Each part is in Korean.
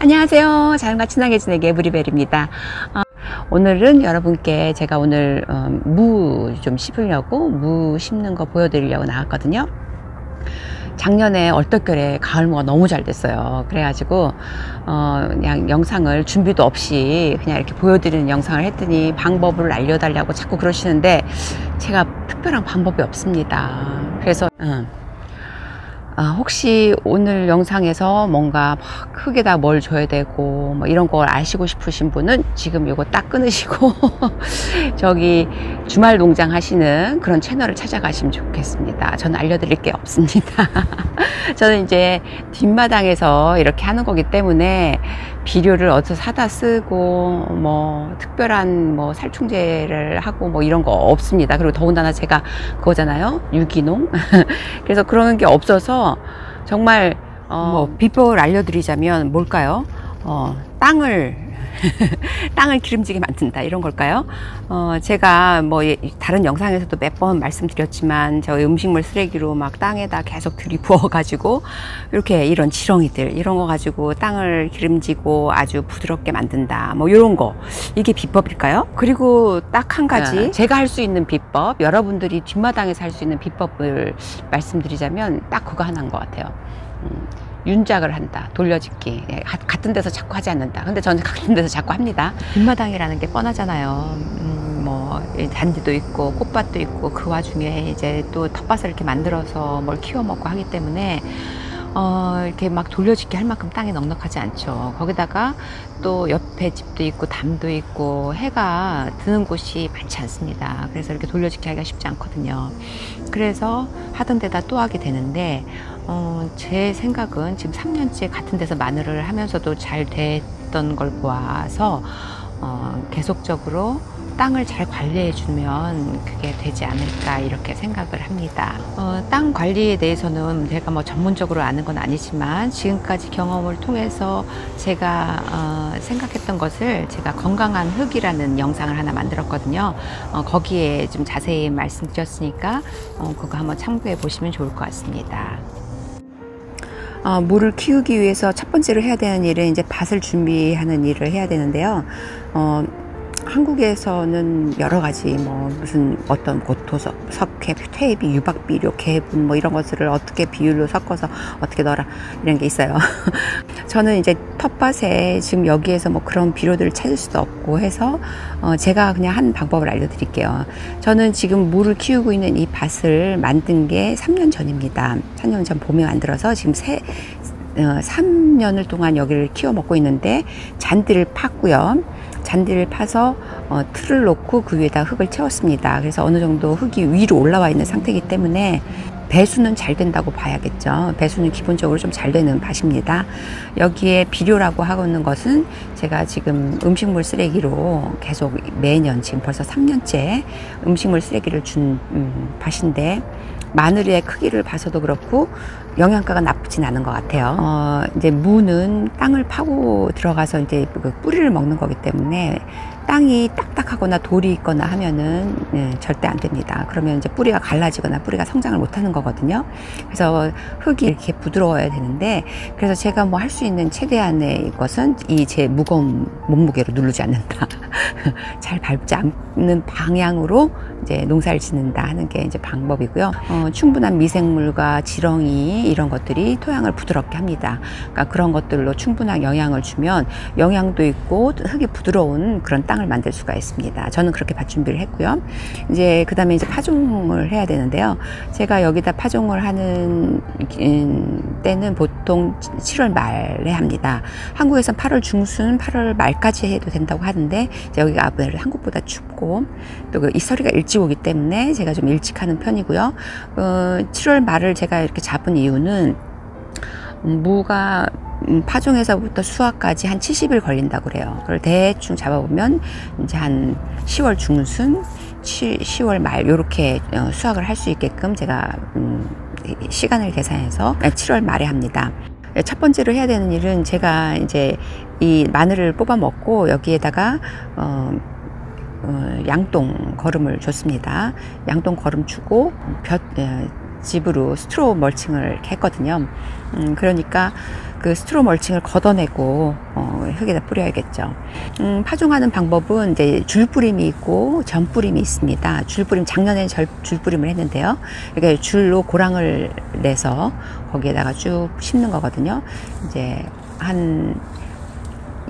안녕하세요. 자연과 친하게 지내기 에브리벨입니다. 오늘은 여러분께 제가 오늘 무 좀 심으려고 무 심는 거 보여드리려고 나왔거든요. 작년에 얼떨결에 가을무가 너무 잘 됐어요. 그래가지고 그냥 영상을 준비도 없이 그냥 이렇게 보여드리는 영상을 했더니 방법을 알려달라고 자꾸 그러시는데 제가 특별한 방법이 없습니다. 그래서 혹시 오늘 영상에서 뭔가 막 크게다 뭘 줘야 되고 뭐 이런 걸 아시고 싶으신 분은 지금 이거 딱 끊으시고 저기 주말 농장 하시는 그런 채널을 찾아가시면 좋겠습니다. 저는 알려드릴 게 없습니다. 저는 이제 뒷마당에서 이렇게 하는 거기 때문에 비료를 어디서 사다 쓰고 뭐 특별한 뭐 살충제를 하고 뭐 이런 거 없습니다. 그리고 더군다나 제가 그거잖아요, 유기농. 그래서 그런 게 없어서 정말 뭐 비법을 알려드리자면 뭘까요? 땅을 기름지게 만든다, 이런 걸까요? 제가 뭐 다른 영상에서도 몇 번 말씀드렸지만 저희 음식물 쓰레기로 막 땅에다 계속 들이부어 가지고 이렇게 이런 지렁이들 이런 거 가지고 땅을 기름지고 아주 부드럽게 만든다, 뭐 이런 거, 이게 비법일까요? 그리고 딱 한 가지 제가 할 수 있는 비법, 여러분들이 뒷마당에서 할 수 있는 비법을 말씀드리자면 딱 그거 하나인 것 같아요. 윤작을 한다, 돌려짓기. 같은 데서 자꾸 하지 않는다. 근데 저는 같은 데서 자꾸 합니다. 뒷마당이라는 게 뻔하잖아요. 뭐 잔디도 있고 꽃밭도 있고 그 와중에 이제 또 텃밭을 이렇게 만들어서 뭘 키워 먹고 하기 때문에 이렇게 막 돌려짓기 할 만큼 땅이 넉넉하지 않죠. 거기다가 또 옆에 집도 있고 담도 있고 해가 드는 곳이 많지 않습니다. 그래서 이렇게 돌려짓기 하기가 쉽지 않거든요. 그래서 하던 데다 또 하게 되는데 제 생각은 지금 3년째 같은 데서 마늘을 하면서도 잘 됐던 걸 보아서 계속적으로 땅을 잘 관리해 주면 그게 되지 않을까, 이렇게 생각을 합니다. 땅 관리에 대해서는 제가 뭐 전문적으로 아는 건 아니지만 지금까지 경험을 통해서 제가 생각했던 것을 제가 건강한 흙이라는 영상을 하나 만들었거든요. 거기에 좀 자세히 말씀드렸으니까 그거 한번 참고해 보시면 좋을 것 같습니다. 물을 키우기 위해서 첫 번째로 해야 되는 일은 이제 밭을 준비하는 일을 해야 되는데요. 한국에서는 여러 가지 뭐 무슨 어떤 고토석, 석회, 퇴비, 유박비료, 개분 뭐 이런 것들을 어떻게 비율로 섞어서 어떻게 넣어라, 이런 게 있어요. 저는 이제 텃밭에 지금 여기에서 뭐 그런 비료들을 찾을 수도 없고 해서 제가 그냥 한 방법을 알려드릴게요. 저는 지금 물을 키우고 있는 이 밭을 만든 게 3년 전입니다. 3년 전 봄에 만들어서 지금 3년을 동안 여기를 키워 먹고 있는데 잔디를 팠고요. 잔디를 파서 틀을 놓고 그 위에다 흙을 채웠습니다. 그래서 어느 정도 흙이 위로 올라와 있는 상태이기 때문에 배수는 잘 된다고 봐야겠죠. 배수는 기본적으로 좀 잘 되는 밭입니다. 여기에 비료라고 하고 있는 것은 제가 지금 음식물 쓰레기로 계속 매년 지금 벌써 3년째 음식물 쓰레기를 준 밭인데, 마늘의 크기를 봐서도 그렇고 영양가가 나쁘진 않은 것 같아요. 이제 무는 땅을 파고 들어가서 이제 그 뿌리를 먹는 거기 때문에 땅이 딱딱하거나 돌이 있거나 하면은 절대 안 됩니다. 그러면 이제 뿌리가 갈라지거나 뿌리가 성장을 못 하는 거거든요. 그래서 흙이 이렇게 부드러워야 되는데, 그래서 제가 뭐 할 수 있는 최대한의 것은 이 제 무거운 몸무게로 누르지 않는다. 잘 밟지 않는 방향으로 이제 농사를 짓는다 하는 게 이제 방법이고요. 충분한 미생물과 지렁이 이런 것들이 토양을 부드럽게 합니다. 그러니까 그런 것들로 충분한 영양을 주면 영양도 있고 흙이 부드러운 그런 땅을 만들 수가 있습니다. 저는 그렇게 밭 준비를 했고요. 이제 그 다음에 이제 파종을 해야 되는데요. 제가 여기다 파종을 하는 때는 보통 7월 말에 합니다. 한국에선 8월 중순, 8월 말까지 해도 된다고 하는데 여기가 한국보다 춥고 또 그 이서리가 일찍 오기 때문에 제가 좀 일찍 하는 편이고요. 7월 말을 제가 이렇게 잡은 이유는 무가 파종에서부터 수확까지 한 70일 걸린다고 그래요. 그걸 대충 잡아보면 이제 한 10월 중순, 10월 말 요렇게 수확을 할 수 있게끔 제가 시간을 계산해서 7월 말에 합니다. 첫 번째로 해야 되는 일은 제가 이제 이 마늘을 뽑아 먹고 여기에다가 양동 거름을 줬습니다. 양동 거름 주고 집으로 스트로우 멀칭을 했거든요. 그러니까 그 스트로 멀칭을 걷어내고 흙에다 뿌려야겠죠. 파종하는 방법은 이제 줄뿌림이 있고 전뿌림이 있습니다. 줄뿌림, 작년에 줄뿌림을 했는데요. 이렇게 줄로 고랑을 내서 거기에다가 쭉 심는 거거든요. 이제 한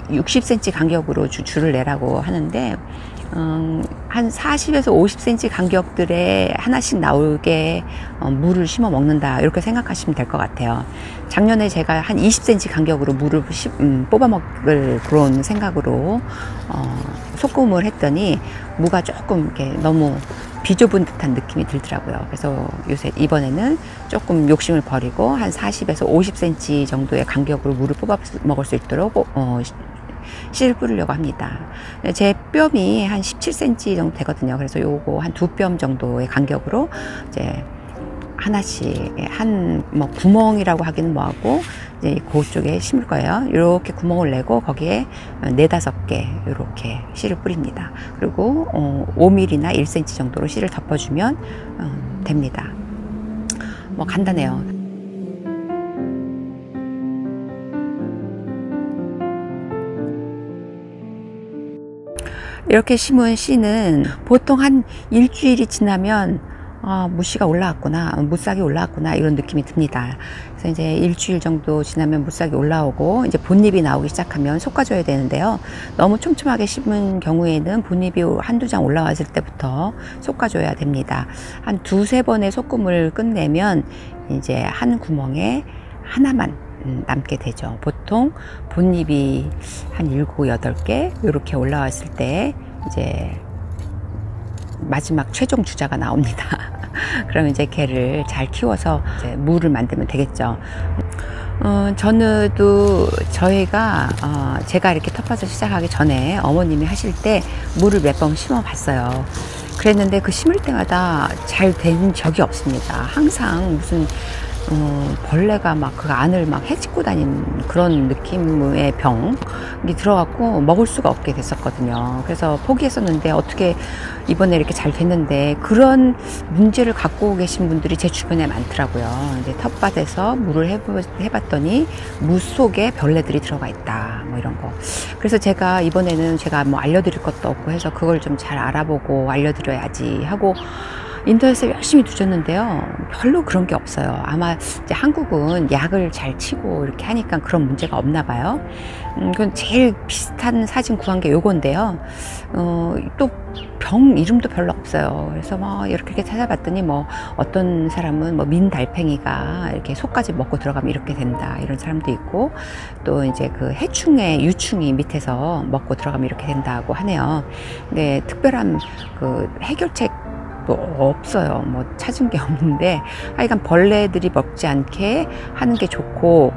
60cm 간격으로 줄을 내라고 하는데 한 40에서 50cm 간격들에 하나씩 나오게 물을 심어 먹는다, 이렇게 생각하시면 될 것 같아요. 작년에 제가 한 20cm 간격으로 물을 뽑아 먹을 그런 생각으로 소금을 했더니 무가 조금 이렇게 너무 비좁은 듯한 느낌이 들더라고요. 그래서 요새 이번에는 조금 욕심을 버리고 한 40에서 50cm 정도의 간격으로 물을 뽑아 먹을 수 있도록 씨를 뿌리려고 합니다. 제 뼘이 한 17cm 정도 되거든요. 그래서 요거 한 2뼘 정도의 간격으로 이제 하나씩 뭐 구멍이라고 하기는 뭐하고 이제 그쪽에 심을 거예요. 이렇게 구멍을 내고 거기에 4-5개 이렇게 씨를 뿌립니다. 그리고 5mm나 1cm 정도로 씨를 덮어주면 됩니다. 뭐 간단해요. 이렇게 심은 씨는 보통 한 일주일이 지나면 무씨가 올라왔구나, 무싹이 올라왔구나, 이런 느낌이 듭니다. 그래서 이제 일주일 정도 지나면 무싹이 올라오고 이제 본잎이 나오기 시작하면 솎아줘야 되는데요. 너무 촘촘하게 심은 경우에는 본잎이 한두 장 올라왔을 때부터 솎아줘야 됩니다. 한 2-3번의 솎음을 끝내면 이제 한 구멍에 하나만 남게 되죠. 보통 본잎이 한 7-8개 이렇게 올라왔을 때 이제 마지막 최종 주자가 나옵니다. 그러면 이제 걔를 잘 키워서 이제 무를 만들면 되겠죠. 저희가 제가 이렇게 텃밭을 시작하기 전에 어머님이 하실 때 무를 몇 번 심어 봤어요. 그랬는데 그 심을 때마다 잘 된 적이 없습니다. 항상 무슨 벌레가 막 그 안을 막 헤집고 다니는 그런 느낌의 병이 들어갖고 먹을 수가 없게 됐었거든요. 그래서 포기했었는데 어떻게 이번에 이렇게 잘 됐는데, 그런 문제를 갖고 계신 분들이 제 주변에 많더라고요. 이제 텃밭에서 물을 해봤더니 무 속에 벌레들이 들어가 있다, 뭐 이런 거. 그래서 제가 이번에는 제가 뭐 알려드릴 것도 없고 해서 그걸 좀 잘 알아보고 알려드려야지 하고 인터넷에 열심히 뒤졌는데요, 별로 그런 게 없어요. 아마 이제 한국은 약을 잘 치고 이렇게 하니까 그런 문제가 없나 봐요. 그건 제일 비슷한 사진 구한 게 요건데요. 또 병 이름도 별로 없어요. 그래서 뭐 이렇게 찾아봤더니 뭐 어떤 사람은 뭐 민달팽이가 이렇게 속까지 먹고 들어가면 이렇게 된다, 이런 사람도 있고, 또 이제 그 해충의 유충이 밑에서 먹고 들어가면 이렇게 된다고 하네요. 근데 특별한 그 해결책 없어요. 뭐 찾은 게 없는데, 하여간 벌레들이 먹지 않게 하는 게 좋고,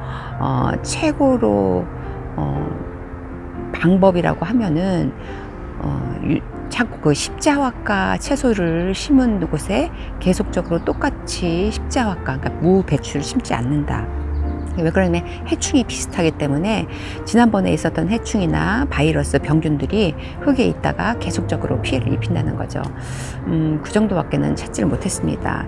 최고로 방법이라고 하면은 자꾸 그 십자화과 채소를 심은 곳에 계속적으로 똑같이 십자화과, 그러니까 무, 배추를 심지 않는다. 왜 그러냐면 해충이 비슷하기 때문에 지난번에 있었던 해충이나 바이러스, 병균들이 흙에 있다가 계속적으로 피해를 입힌다는 거죠. 그 정도밖에는 찾지를 못했습니다.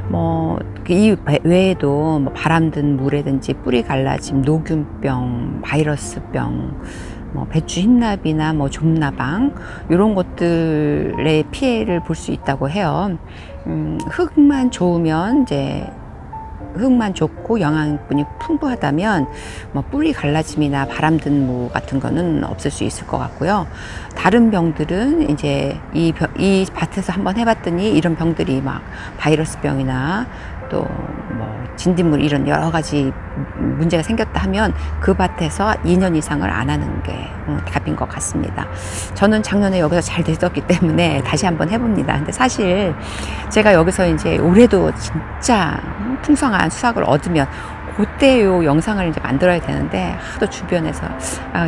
뭐 이 외에도 뭐 바람 든 물에든지 뿌리 갈라짐, 노균병, 바이러스병, 뭐 배추 흰나비나 뭐 좀나방, 이런 것들의 피해를 볼 수 있다고 해요. 흙만 좋으면 이제 흙만 좋고 영양분이 풍부하다면 뭐 뿌리 갈라짐이나 바람 든 무 같은 거는 없을 수 있을 것 같고요. 다른 병들은 이제 이 밭에서 한번 해봤더니 이런 병들이 막 바이러스병이나 또 뭐 진딧물 이런 여러 가지 문제가 생겼다 하면 그 밭에서 2년 이상을 안 하는 게 답인 것 같습니다. 저는 작년에 여기서 잘 됐었기 때문에 다시 한번 해봅니다. 근데 사실 제가 여기서 이제 올해도 진짜 풍성한 수확을 얻으면 그때 요 영상을 이제 만들어야 되는데, 하도 주변에서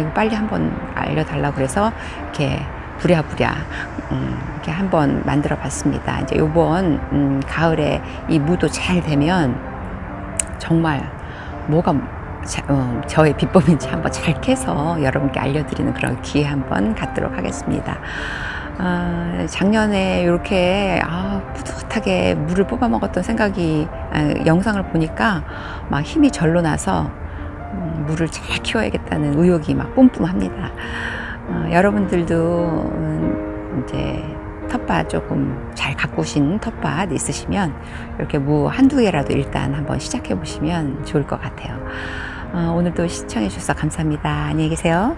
이거 빨리 한번 알려달라고 그래서 이렇게 부랴부랴 이렇게 한번 만들어 봤습니다. 이제 요번 가을에 이 무도 잘 되면 정말 뭐가 저의 비법인지 한번 잘 캐서 여러분께 알려드리는 그런 기회 한번 갖도록 하겠습니다. 작년에 이렇게 뿌듯하게 물을 뽑아 먹었던 생각이, 영상을 보니까 막 힘이 절로 나서 물을 잘 키워야겠다는 의욕이 막 뿜뿜합니다. 여러분들도 이제 텃밭 조금 잘 가꾸신 텃밭 있으시면 이렇게 무 한두 개라도 일단 한번 시작해 보시면 좋을 것 같아요. 오늘도 시청해 주셔서 감사합니다. 안녕히 계세요.